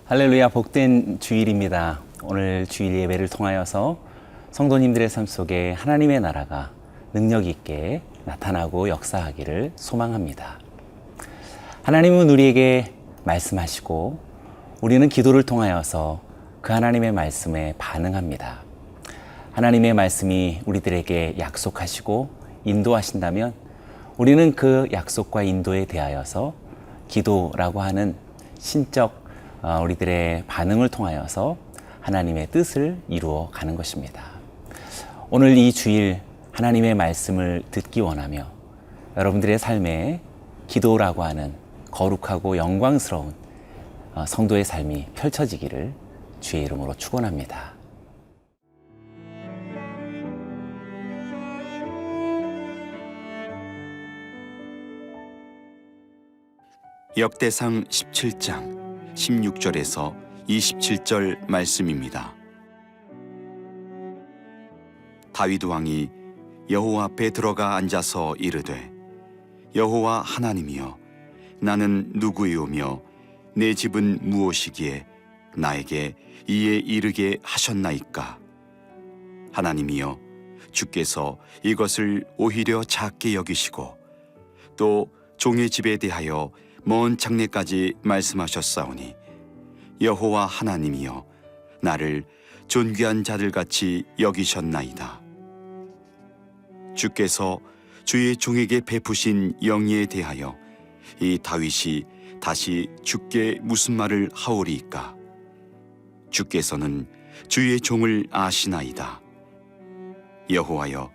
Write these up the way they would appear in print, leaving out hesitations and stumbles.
할렐루야, 복된 주일입니다. 오늘 주일 예배를 통하여서 성도님들의 삶 속에 하나님의 나라가 능력 있게 나타나고 역사하기를 소망합니다. 하나님은 우리에게 말씀하시고 우리는 기도를 통하여서 그 하나님의 말씀에 반응합니다. 하나님의 말씀이 우리들에게 약속하시고 인도하신다면 우리는 그 약속과 인도에 대하여서 기도라고 하는 신적 우리들의 반응을 통하여서 하나님의 뜻을 이루어 가는 것입니다. 오늘 이 주일 하나님의 말씀을 듣기 원하며 여러분들의 삶에 기도라고 하는 거룩하고 영광스러운 성도의 삶이 펼쳐지기를 주의 이름으로 축원합니다. 역대상 17장 16절에서 27절 말씀입니다. 다윗 왕이 여호와 앞에 들어가 앉아서 이르되, 여호와 하나님이여, 나는 누구이오며 내 집은 무엇이기에 나에게 이에 이르게 하셨나이까? 하나님이여, 주께서 이것을 오히려 작게 여기시고 또 종의 집에 대하여 먼 장래까지 말씀하셨사오니, 여호와 하나님이여, 나를 존귀한 자들같이 여기셨나이다. 주께서 주의 종에게 베푸신 영예에 대하여 이 다윗이 다시 주께 무슨 말을 하오리이까? 주께서는 주의 종을 아시나이다. 여호와여,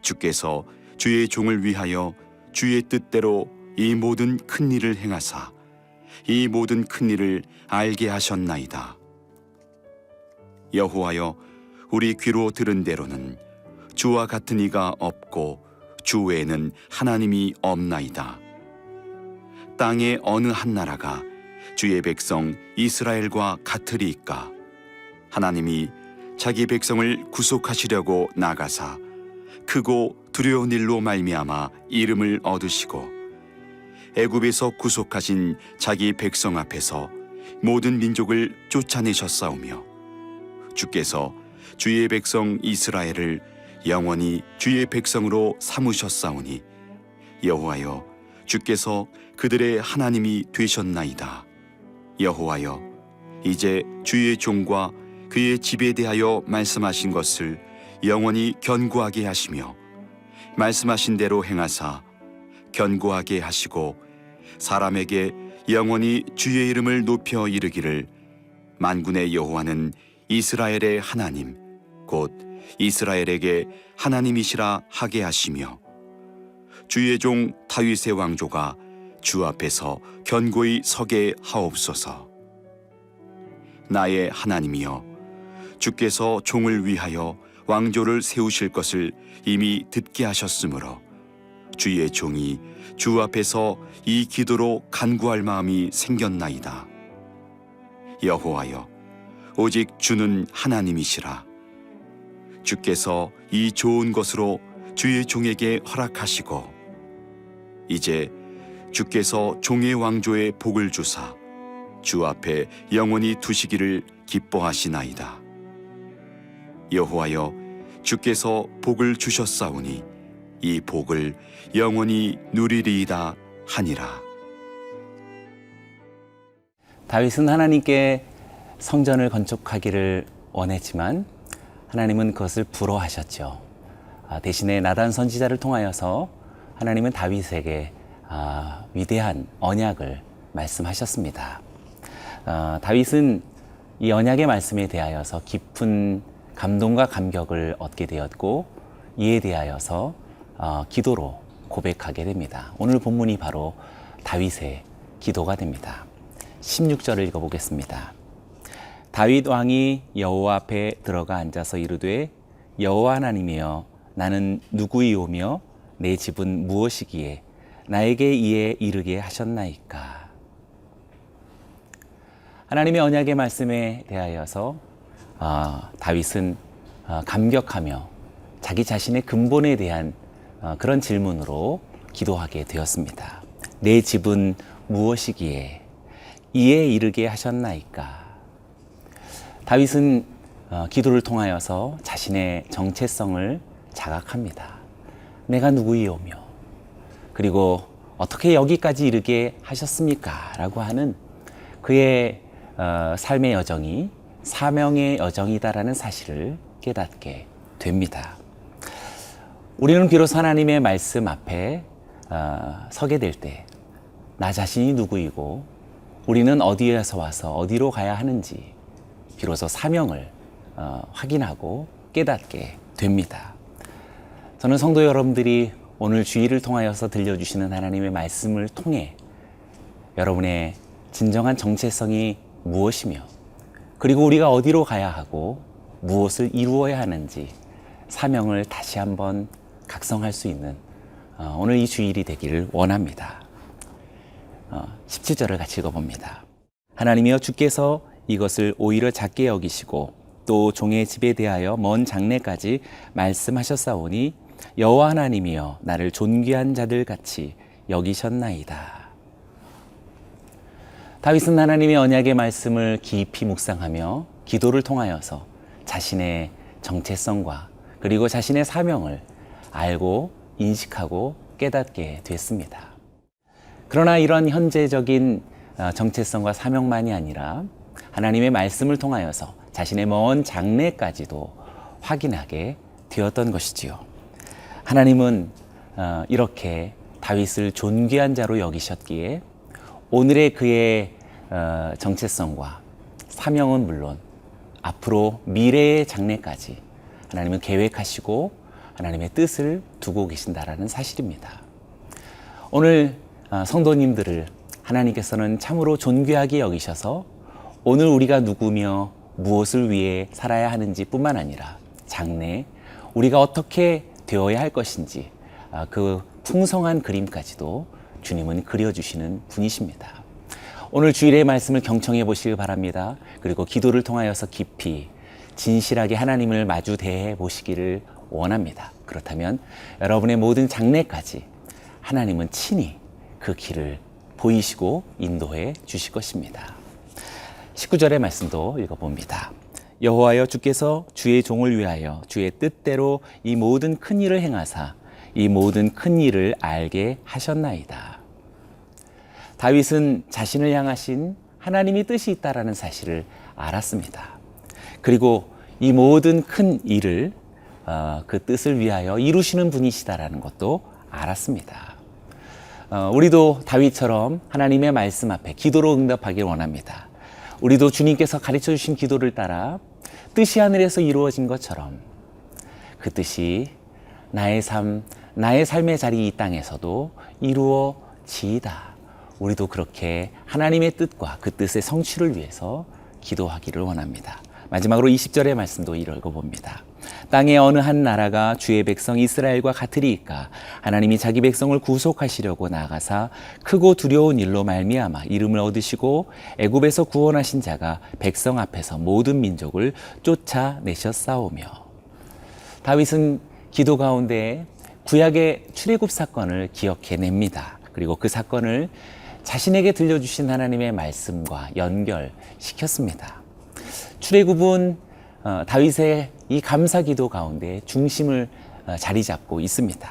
주께서 주의 종을 위하여 주의 뜻대로 이 모든 큰 일을 행하사 이 모든 큰 일을 알게 하셨나이다. 여호와여, 우리 귀로 들은 대로는 주와 같은 이가 없고 주 외에는 하나님이 없나이다. 땅의 어느 한 나라가 주의 백성 이스라엘과 같으리이까? 하나님이 자기 백성을 구속하시려고 나가사 크고 두려운 일로 말미암아 이름을 얻으시고 애굽에서 구속하신 자기 백성 앞에서 모든 민족을 쫓아내셨사오며, 주께서 주의 백성 이스라엘을 영원히 주의 백성으로 삼으셨사오니, 여호와여, 주께서 그들의 하나님이 되셨나이다. 여호와여, 이제 주의 종과 그의 집에 대하여 말씀하신 것을 영원히 견고하게 하시며 말씀하신 대로 행하사 견고하게 하시고 사람에게 영원히 주의 이름을 높여 이르기를, 만군의 여호와는 이스라엘의 하나님 곧 이스라엘에게 하나님이시라 하게 하시며, 주의 종 다윗의 왕조가 주 앞에서 견고히 서게 하옵소서. 나의 하나님이여, 주께서 종을 위하여 왕조를 세우실 것을 이미 듣게 하셨으므로 주의 종이 주 앞에서 이 기도로 간구할 마음이 생겼나이다. 여호와여, 오직 주는 하나님이시라. 주께서 이 좋은 것으로 주의 종에게 허락하시고 이제 주께서 종의 왕조에 복을 주사 주 앞에 영원히 두시기를 기뻐하시나이다. 여호와여, 주께서 복을 주셨사오니 이 복을 영원히 누리리이다 하니라. 다윗은 하나님께 성전을 건축하기를 원했지만 하나님은 그것을 불허하셨죠. 대신에 나단 선지자를 통하여서 하나님은 다윗에게 위대한 언약을 말씀하셨습니다. 다윗은 이 언약의 말씀에 대하여서 깊은 감동과 감격을 얻게 되었고, 이에 대하여서 기도로 고백하게 됩니다. 오늘 본문이 바로 다윗의 기도가 됩니다. 16절을 읽어보겠습니다. 다윗 왕이 여호와 앞에 들어가 앉아서 이르되, 여호와 하나님이여, 나는 누구이오며 내 집은 무엇이기에 나에게 이에 이르게 하셨나이까? 하나님의 언약의 말씀에 대하여서 다윗은 감격하며 자기 자신의 근본에 대한 그런 질문으로 기도하게 되었습니다. 내 집은 무엇이기에 이에 이르게 하셨나이까? 다윗은 기도를 통하여서 자신의 정체성을 자각합니다. 내가 누구이오며 그리고 어떻게 여기까지 이르게 하셨습니까? 라고 하는 그의 삶의 여정이 사명의 여정이다라는 사실을 깨닫게 됩니다. 우리는 비로소 하나님의 말씀 앞에 서게 될 때 나 자신이 누구이고 우리는 어디에서 와서 어디로 가야 하는지 비로소 사명을 확인하고 깨닫게 됩니다. 저는 성도 여러분들이 오늘 주일을 통하여서 들려주시는 하나님의 말씀을 통해 여러분의 진정한 정체성이 무엇이며 그리고 우리가 어디로 가야 하고 무엇을 이루어야 하는지 사명을 다시 한번 각성할 수 있는 오늘 이 주일이 되기를 원합니다. 17절을 같이 읽어봅니다. 하나님이여 주께서 이것을 오히려 작게 여기시고 또 종의 집에 대하여 먼 장래까지 말씀하셨사오니 여호와 하나님이여 나를 존귀한 자들 같이 여기셨나이다. 다윗은 하나님의 언약의 말씀을 깊이 묵상하며 기도를 통하여서 자신의 정체성과 그리고 자신의 사명을 알고 인식하고 깨닫게 됐습니다. 그러나 이런 현재적인 정체성과 사명만이 아니라 하나님의 말씀을 통하여서 자신의 먼 장래까지도 확인하게 되었던 것이지요. 하나님은 이렇게 다윗을 존귀한 자로 여기셨기에 오늘의 그의 정체성과 사명은 물론 앞으로 미래의 장래까지 하나님은 계획하시고 하나님의 뜻을 두고 계신다라는 사실입니다. 오늘 성도님들을 하나님께서는 참으로 존귀하게 여기셔서 오늘 우리가 누구며 무엇을 위해 살아야 하는지 뿐만 아니라 장래 우리가 어떻게 되어야 할 것인지 그 풍성한 그림까지도 주님은 그려주시는 분이십니다. 오늘 주일의 말씀을 경청해 보시길 바랍니다. 그리고 기도를 통하여서 깊이 진실하게 하나님을 마주 대해 보시기를 원합니다. 그렇다면 여러분의 모든 장래까지 하나님은 친히 그 길을 보이시고 인도해 주실 것입니다. 19절의 말씀도 읽어봅니다. 여호와여 주께서 주의 종을 위하여 주의 뜻대로 이 모든 큰 일을 행하사 이 모든 큰 일을 알게 하셨나이다. 다윗은 자신을 향하신 하나님의 뜻이 있다라는 사실을 알았습니다. 그리고 이 모든 큰 일을 그 뜻을 위하여 이루시는 분이시다라는 것도 알았습니다. 우리도 다윗처럼 하나님의 말씀 앞에 기도로 응답하길 원합니다. 우리도 주님께서 가르쳐 주신 기도를 따라 뜻이 하늘에서 이루어진 것처럼 그 뜻이 나의 삶의 자리 이 땅에서도 이루어지이다. 우리도 그렇게 하나님의 뜻과 그 뜻의 성취를 위해서 기도하기를 원합니다. 마지막으로 20절의 말씀도 읽어봅니다. 땅의 어느 한 나라가 주의 백성 이스라엘과 같으리이까 하나님이 자기 백성을 구속하시려고 나아가사 크고 두려운 일로 말미암아 이름을 얻으시고 애굽에서 구원하신 자가 백성 앞에서 모든 민족을 쫓아내셨사오며. 다윗은 기도 가운데 구약의 출애굽 사건을 기억해냅니다. 그리고 그 사건을 자신에게 들려주신 하나님의 말씀과 연결시켰습니다. 출애굽은 다윗의 이 감사기도 가운데 중심을 자리 잡고 있습니다.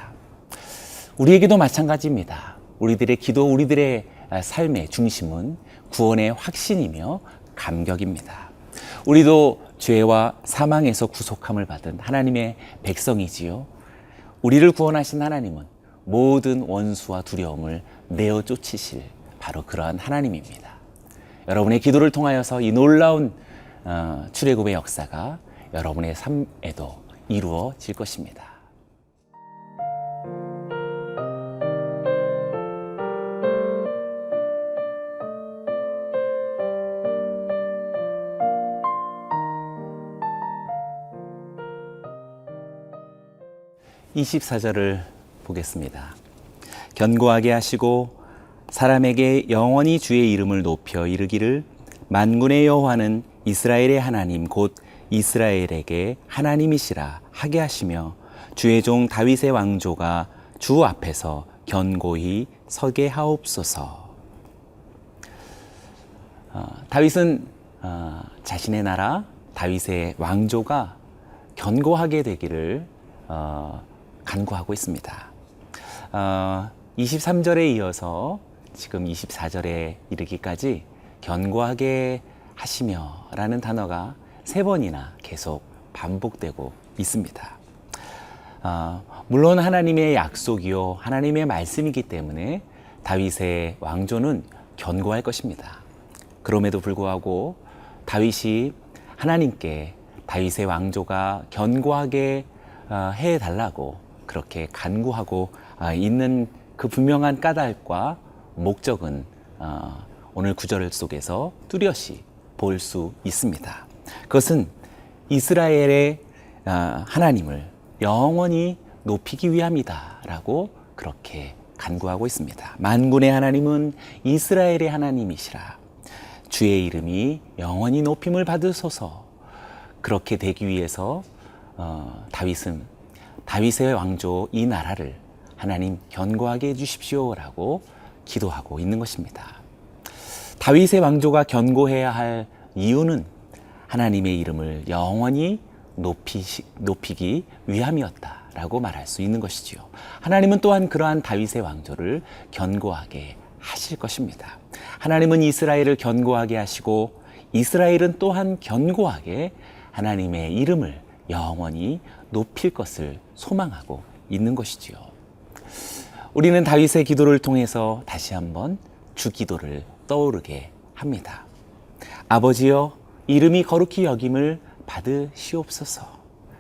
우리에게도 마찬가지입니다. 우리들의 기도, 우리들의 삶의 중심은 구원의 확신이며 감격입니다. 우리도 죄와 사망에서 구속함을 받은 하나님의 백성이지요. 우리를 구원하신 하나님은 모든 원수와 두려움을 내어 쫓으실 바로 그러한 하나님입니다. 여러분의 기도를 통하여서 이 놀라운 출애굽의 역사가 여러분의 삶에도 이루어질 것입니다. (24절을) 보겠습니다. 견고하게 하시고 사람에게 영원히 주의 이름을 높여 이르기를 만군의 여호와는 이스라엘의 하나님 곧 이스라엘에게 하나님이시라 하게 하시며 주의 종 다윗의 왕조가 주 앞에서 견고히 서게 하옵소서. 다윗은 자신의 나라, 다윗의 왕조가 견고하게 되기를 간구하고 있습니다. 23절에 이어서 지금 24절에 이르기까지 견고하게 하시며 라는 단어가 3번이나 계속 반복되고 있습니다. 물론 하나님의 약속이요 하나님의 말씀이기 때문에 다윗의 왕조는 견고할 것입니다. 그럼에도 불구하고 다윗이 하나님께 다윗의 왕조가 견고하게 해달라고 그렇게 간구하고 있는 그 분명한 까닭과 목적은 오늘 구절 속에서 뚜렷이 볼 수 있습니다. 그것은 이스라엘의 하나님을 영원히 높이기 위함이다 라고 그렇게 간구하고 있습니다. 만군의 하나님은 이스라엘의 하나님이시라. 주의 이름이 영원히 높임을 받으소서. 그렇게 되기 위해서 다윗은 다윗의 왕조 이 나라를 하나님 견고하게 해주십시오라고 기도하고 있는 것입니다. 다윗의 왕조가 견고해야 할 이유는 하나님의 이름을 영원히 높이기 위함이었다라고 말할 수 있는 것이지요. 하나님은 또한 그러한 다윗의 왕조를 견고하게 하실 것입니다. 하나님은 이스라엘을 견고하게 하시고 이스라엘은 또한 견고하게 하나님의 이름을 영원히 높일 것을 소망하고 있는 것이지요. 우리는 다윗의 기도를 통해서 다시 한번 주 기도를 떠오르게 합니다. 아버지여, 이름이 거룩히 여김을 받으시옵소서.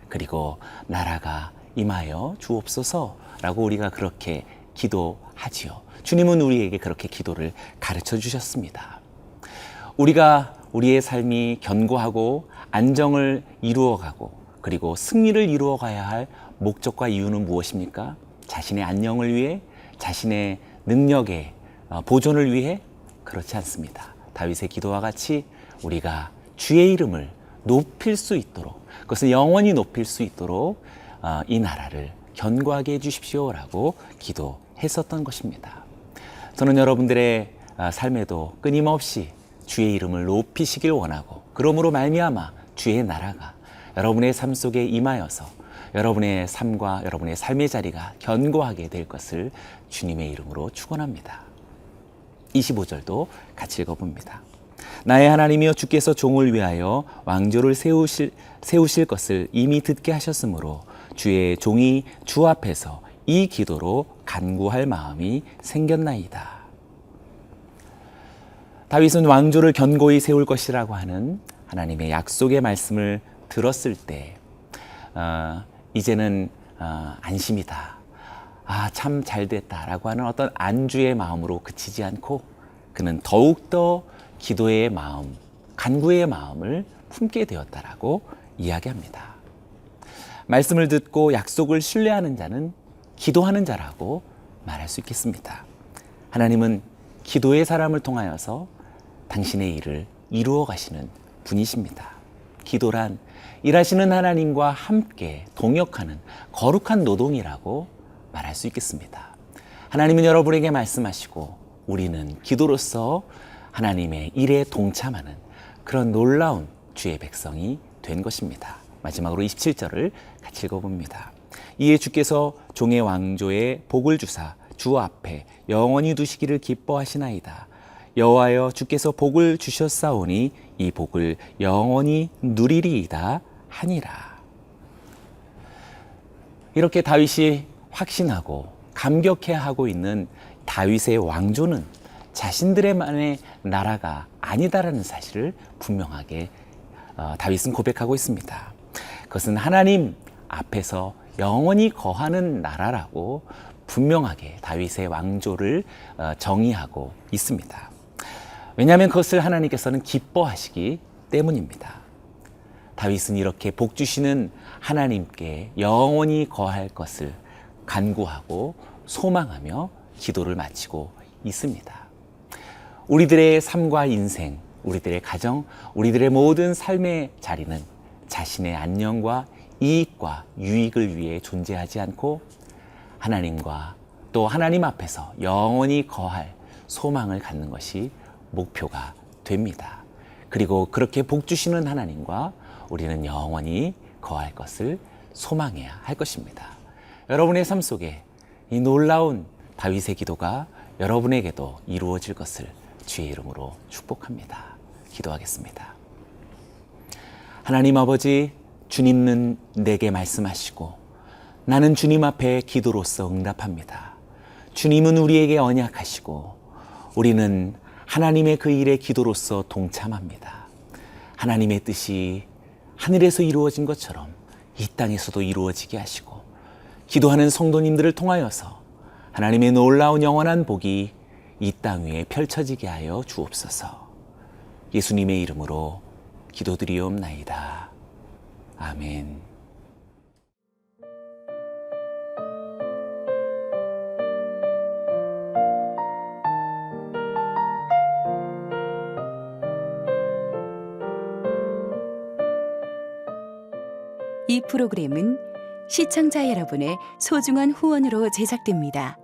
그리고 나라가 임하여 주옵소서라고 우리가 그렇게 기도하지요. 주님은 우리에게 그렇게 기도를 가르쳐 주셨습니다. 우리가 우리의 삶이 견고하고 안정을 이루어가고 그리고 승리를 이루어가야 할 목적과 이유는 무엇입니까? 자신의 안녕을 위해, 자신의 능력의 보존을 위해? 그렇지 않습니다. 다윗의 기도와 같이 우리가 주의 이름을 높일 수 있도록, 그것을 영원히 높일 수 있도록 이 나라를 견고하게 해주십시오라고 기도했었던 것입니다. 저는 여러분들의 삶에도 끊임없이 주의 이름을 높이시길 원하고, 그러므로 말미암아 주의 나라가 여러분의 삶 속에 임하여서 여러분의 삶과 여러분의 삶의 자리가 견고하게 될 것을 주님의 이름으로 축원합니다. 25절도 같이 읽어봅니다. 나의 하나님이여, 주께서 종을 위하여 왕조를 세우실 것을 이미 듣게 하셨으므로 주의 종이 주 앞에서 이 기도로 간구할 마음이 생겼나이다. 다윗은 왕조를 견고히 세울 것이라고 하는 하나님의 약속의 말씀을 들었을 때 이제는 안심이다, 참 잘됐다라고 하는 어떤 안주의 마음으로 그치지 않고 그는 더욱더 기도의 마음, 간구의 마음을 품게 되었다라고 이야기합니다. 말씀을 듣고 약속을 신뢰하는 자는 기도하는 자라고 말할 수 있겠습니다. 하나님은 기도의 사람을 통하여서 당신의 일을 이루어 가시는 분이십니다. 기도란 일하시는 하나님과 함께 동역하는 거룩한 노동이라고 말할 수 있겠습니다. 하나님은 여러분에게 말씀하시고 우리는 기도로서 하나님의 일에 동참하는 그런 놀라운 주의 백성이 된 것입니다. 마지막으로 27절을 같이 읽어봅니다. 이에 주께서 종의 왕조에 복을 주사 주 앞에 영원히 두시기를 기뻐하시나이다. 여호와여, 주께서 복을 주셨사오니 이 복을 영원히 누리리이다 하니라. 이렇게 다윗이 확신하고 감격해하고 있는 다윗의 왕조는 자신들의만의 나라가 아니다라는 사실을 분명하게 다윗은 고백하고 있습니다. 그것은 하나님 앞에서 영원히 거하는 나라라고 분명하게 다윗의 왕조를 정의하고 있습니다. 왜냐하면 그것을 하나님께서는 기뻐하시기 때문입니다. 다윗은 이렇게 복 주시는 하나님께 영원히 거할 것을 간구하고 소망하며 기도를 마치고 있습니다. 우리들의 삶과 인생, 우리들의 가정, 우리들의 모든 삶의 자리는 자신의 안녕과 이익과 유익을 위해 존재하지 않고 하나님과 또 하나님 앞에서 영원히 거할 소망을 갖는 것이 목표가 됩니다. 그리고 그렇게 복 주시는 하나님과 우리는 영원히 거할 것을 소망해야 할 것입니다. 여러분의 삶 속에 이 놀라운 다윗의 기도가 여러분에게도 이루어질 것을 주의 이름으로 축복합니다. 기도하겠습니다. 하나님 아버지, 주님은 내게 말씀하시고 나는 주님 앞에 기도로서 응답합니다. 주님은 우리에게 언약하시고 우리는 하나님의 그 일에 기도로서 동참합니다. 하나님의 뜻이 하늘에서 이루어진 것처럼 이 땅에서도 이루어지게 하시고 기도하는 성도님들을 통하여서 하나님의 놀라운 영원한 복이 이 땅 위에 펼쳐지게 하여 주옵소서. 예수님의 이름으로 기도드리옵나이다. 아멘. 이 프로그램은 시청자 여러분의 소중한 후원으로 제작됩니다.